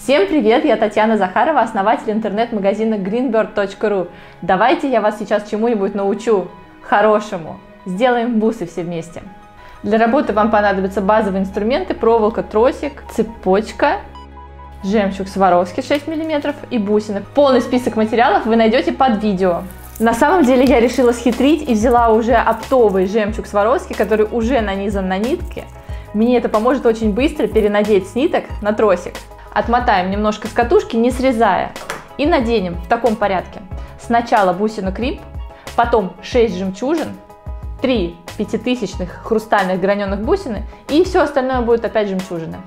Всем привет, я Татьяна Захарова, основатель интернет-магазина greenbird.ru. Давайте я вас сейчас чему-нибудь научу хорошему. Сделаем бусы все вместе. Для работы вам понадобятся базовые инструменты: проволока, тросик, цепочка, жемчуг Сваровски 6 мм и бусины. Полный список материалов вы найдете под видео. На самом деле я решила схитрить и взяла уже оптовый жемчуг Сваровски, который уже нанизан на нитки. Мне это поможет очень быстро перенадеть с ниток на тросик. Отмотаем немножко с катушки, не срезая, и наденем в таком порядке. Сначала бусину кримп, потом 6 жемчужин, 3 пятитысячных хрустальных граненых бусины, и все остальное будет опять жемчужины.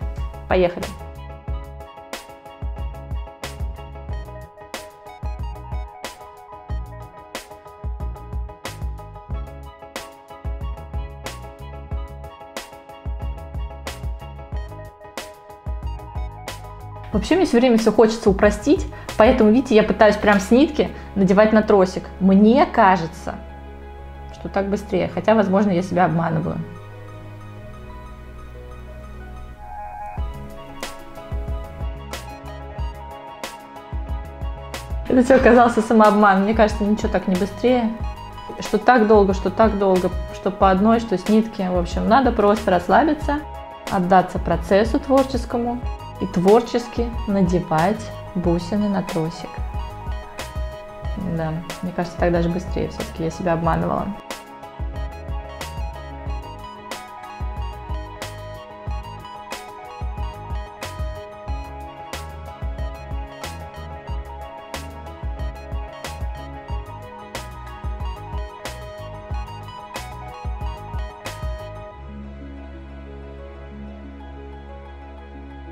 Поехали! Вообще мне все время все хочется упростить, поэтому, видите, я пытаюсь прям с нитки надевать на тросик. Мне кажется, что так быстрее, хотя, возможно, я себя обманываю. Это все оказался самообман. Мне кажется, ничего так не быстрее. Что так долго, что по одной, что с нитки. В общем, надо просто расслабиться, отдаться процессу творческому и творчески надевать бусины на тросик. Да, мне кажется, так даже быстрее, все-таки я себя обманывала.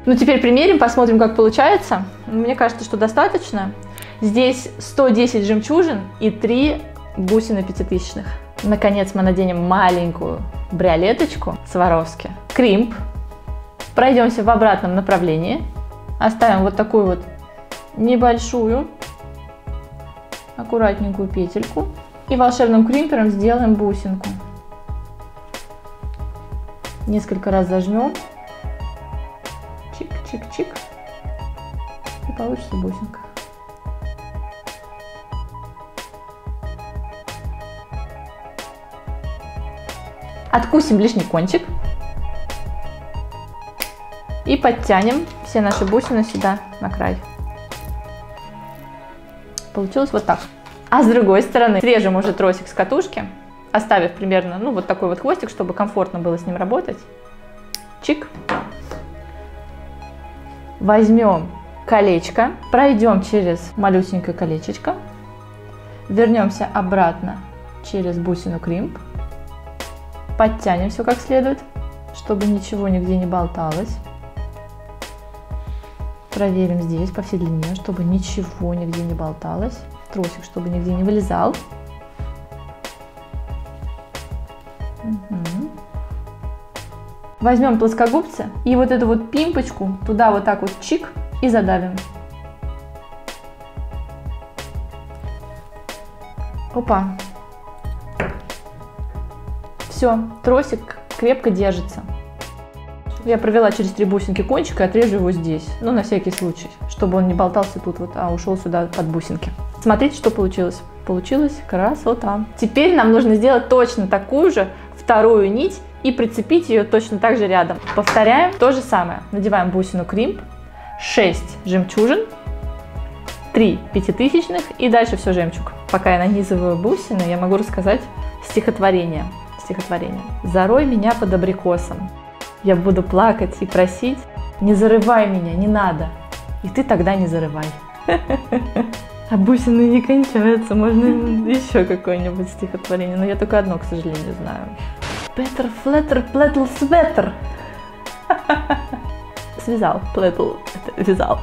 Ну, теперь примерим, посмотрим, как получается. Мне кажется, что достаточно. Здесь 110 жемчужин и 3 бусины пятитысячных. Наконец мы наденем маленькую бриолеточку Сваровски. Кримп. Пройдемся в обратном направлении. Оставим вот такую вот небольшую, аккуратненькую петельку. И волшебным кримпером сделаем бусинку. Несколько раз зажмем. Чик-чик-чик. И получится бусинка. Откусим лишний кончик. И подтянем все наши бусины сюда, на край. Получилось вот так. А с другой стороны срежем уже тросик с катушки, оставив примерно, ну, вот такой вот хвостик, чтобы комфортно было с ним работать. Чик. Возьмем колечко, пройдем через малюсенькое колечечко, вернемся обратно через бусину кримп, подтянем все как следует, чтобы ничего нигде не болталось. Проверим здесь по всей длине, чтобы ничего нигде не болталось, тросик чтобы нигде не вылезал. Возьмем плоскогубцы и вот эту вот пимпочку туда вот так вот чик и задавим. Опа. Все, тросик крепко держится. Я провела через 3 бусинки кончик и отрежу его здесь, ну на всякий случай, чтобы он не болтался тут вот, а ушел сюда под бусинки. Смотрите, что получилось. Получилась красота. Теперь нам нужно сделать точно такую же вторую нить и прицепить ее точно так же рядом. Повторяем то же самое. Надеваем бусину кримп, 6 жемчужин, 3 пятитысячных и дальше все жемчуг. Пока я нанизываю бусины, я могу рассказать стихотворение. «Зарой меня под абрикосом, я буду плакать и просить, не зарывай меня, не надо, и ты тогда не зарывай». А бусины не кончаются, можно еще какое-нибудь стихотворение, но я только одно, к сожалению, знаю. Петр Флеттер плетл светр. Связал, плетл, это вязал.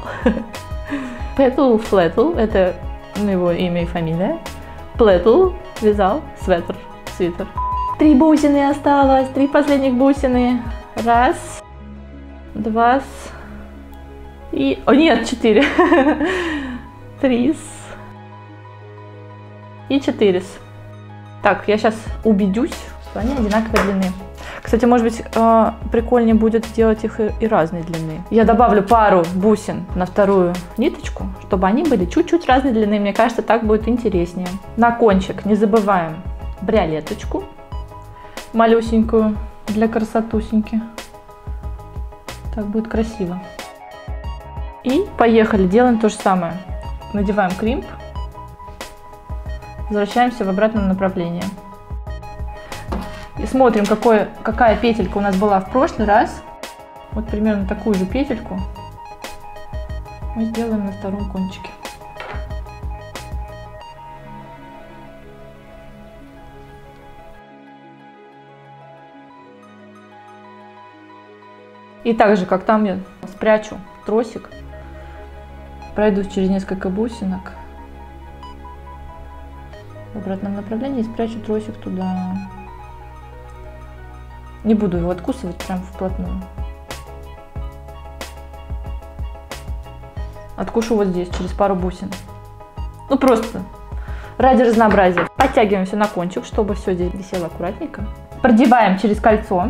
Петл Флеттл, это его имя и фамилия. Плетл, вязал, светр, свитер. 3 бусины осталось, 3 последних бусины. 1, 2 и... О, нет, 4. 3 и 4. Так, я сейчас убедюсь, что они одинаковой длины. Кстати, Кстати, может быть, прикольнее будет сделать их и разной длины. Я добавлю пару бусин на вторую ниточку, чтобы они были чуть-чуть разной длины. Мне кажется, так будет интереснее. На кончик не забываем брялеточку малюсенькую для красотусеньки. Так будет красиво. И поехали, делаем то же самое. Надеваем кримп, возвращаемся в обратном направлении. И смотрим, какая петелька у нас была в прошлый раз. Вот примерно такую же петельку мы сделаем на втором кончике. И так же, как там, я спрячу тросик, пройдусь через несколько бусинок в обратном направлении и спрячу тросик туда. Не буду его откусывать прям вплотную. Откушу вот здесь, через пару бусин. Ну просто ради разнообразия. Подтягиваемся на кончик, чтобы все здесь висело аккуратненько. Продеваем через кольцо.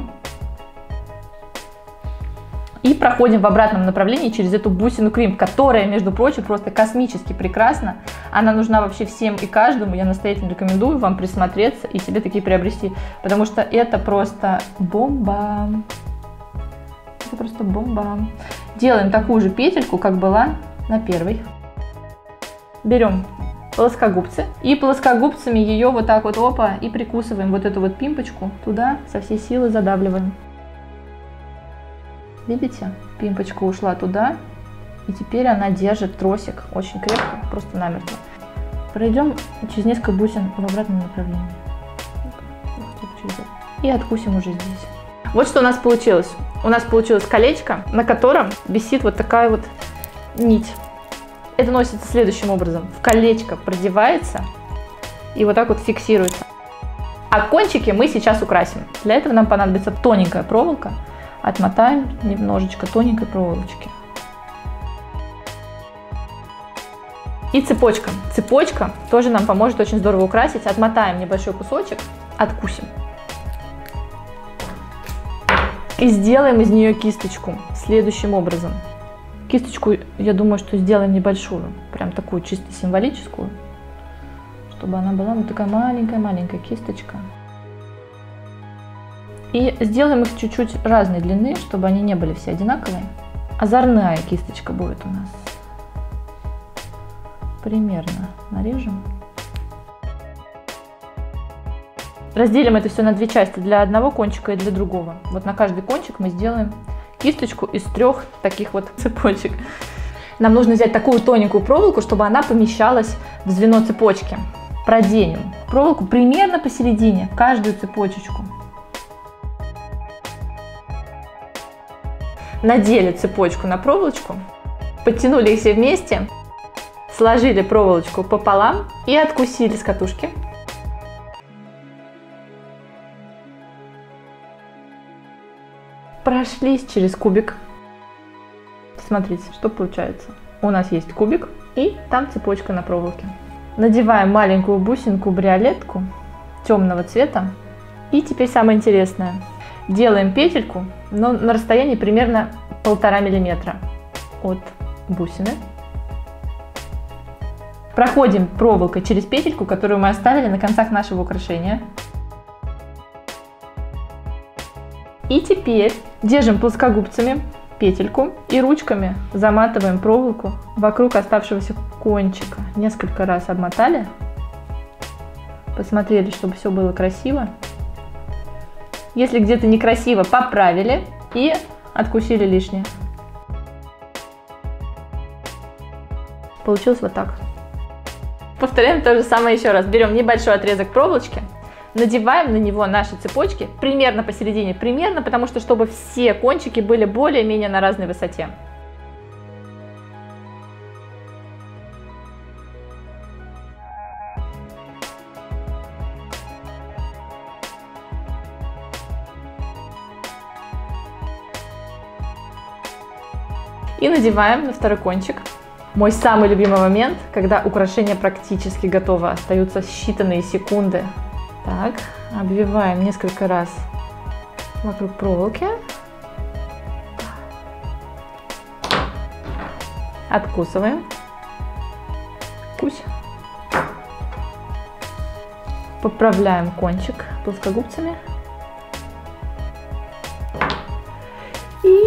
И проходим в обратном направлении через эту бусину кримп, которая, между прочим, просто космически прекрасна. Она нужна вообще всем и каждому. Я настоятельно рекомендую вам присмотреться и себе такие приобрести, потому что это просто бомба. Это просто бомба. Делаем такую же петельку, как была на первой. Берем плоскогубцы и плоскогубцами ее вот так вот опа и прикусываем вот эту вот пимпочку туда, со всей силы задавливаем. Видите, пимпочка ушла туда, и теперь она держит тросик очень крепко, просто намертво. Пройдем через несколько бусин в обратном направлении. И откусим уже здесь. Вот что у нас получилось. У нас получилось колечко, на котором висит вот такая вот нить. Это носится следующим образом. В колечко продевается и вот так вот фиксируется. А кончики мы сейчас украсим. Для этого нам понадобится тоненькая проволока. Отмотаем немножечко тоненькой проволочки. И цепочка. Цепочка тоже нам поможет очень здорово украсить. Отмотаем небольшой кусочек, откусим. И сделаем из нее кисточку следующим образом. Кисточку, я думаю, что сделаем небольшую, прям такую чисто символическую, чтобы она была вот такая маленькая-маленькая кисточка. И сделаем их чуть-чуть разной длины, чтобы они не были все одинаковые. Озорная кисточка будет у нас. Примерно нарежем. Разделим это все на две части, для одного кончика и для другого. Вот на каждый кончик мы сделаем кисточку из 3 таких вот цепочек. Нам нужно взять такую тоненькую проволоку, чтобы она помещалась в звено цепочки. Проденем проволоку примерно посередине, каждую цепочечку. Надели цепочку на проволочку, подтянули их все вместе, сложили проволочку пополам и откусили с катушки. Прошлись через кубик. Смотрите, что получается. У нас есть кубик и там цепочка на проволоке. Надеваем маленькую бусинку бриолетку темного цвета. И теперь самое интересное. Делаем петельку, но на расстоянии примерно 1,5 миллиметра от бусины. Проходим проволокой через петельку, которую мы оставили на концах нашего украшения. И теперь держим плоскогубцами петельку и ручками заматываем проволоку вокруг оставшегося кончика. Несколько раз обмотали, посмотрели, чтобы все было красиво. Если где-то некрасиво, поправили и откусили лишнее. Получилось вот так. Повторяем то же самое еще раз. Берем небольшой отрезок проволочки, надеваем на него наши цепочки примерно посередине, потому что чтобы все кончики были более-менее на разной высоте. И надеваем на второй кончик. Мой самый любимый момент, когда украшение практически готово, остаются считанные секунды. Так, обвиваем несколько раз вокруг проволоки. Откусываем. Кусь. Поправляем кончик плоскогубцами. И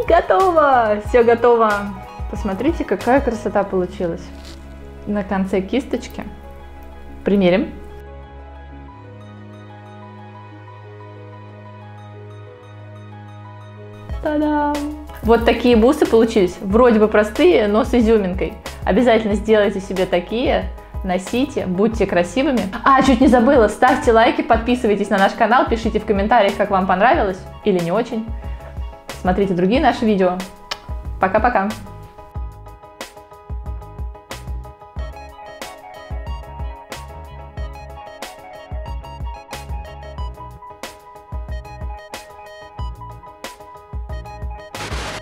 готово! Все готово! Посмотрите, какая красота получилась. На конце кисточки примерим. Та-дам! Вот такие бусы получились. Вроде бы простые, но с изюминкой. Обязательно сделайте себе такие. Носите, будьте красивыми. Чуть не забыла, ставьте лайки, подписывайтесь на наш канал, пишите в комментариях, как вам понравилось или не очень. Смотрите другие наши видео. Пока-пока!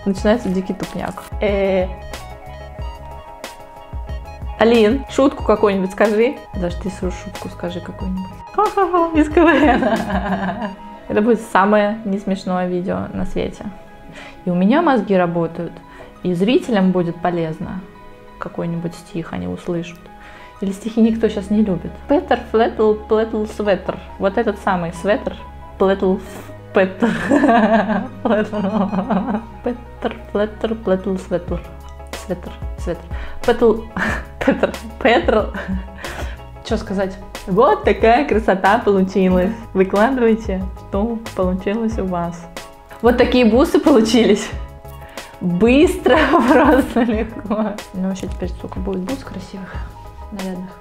Начинается дикий тупняк. Алин, шутку какую-нибудь скажи. Даже ты шутку скажи какую-нибудь. Ха-ха-ха, из КВН. Это будет самое не смешное видео на свете. И у меня мозги работают, и зрителям будет полезно. Какой-нибудь стих они услышат. Или стихи никто сейчас не любит. Петер флетл плетл светр. Вот этот самый светр плетл Петер. Петер флетл плетл светр. Светр. Петр. Что сказать? Вот такая красота получилась. Выкладывайте, что получилось у вас. Вот такие бусы получились. Быстро, просто легко. Ну, вообще теперь столько будет бус красивых, нарядных.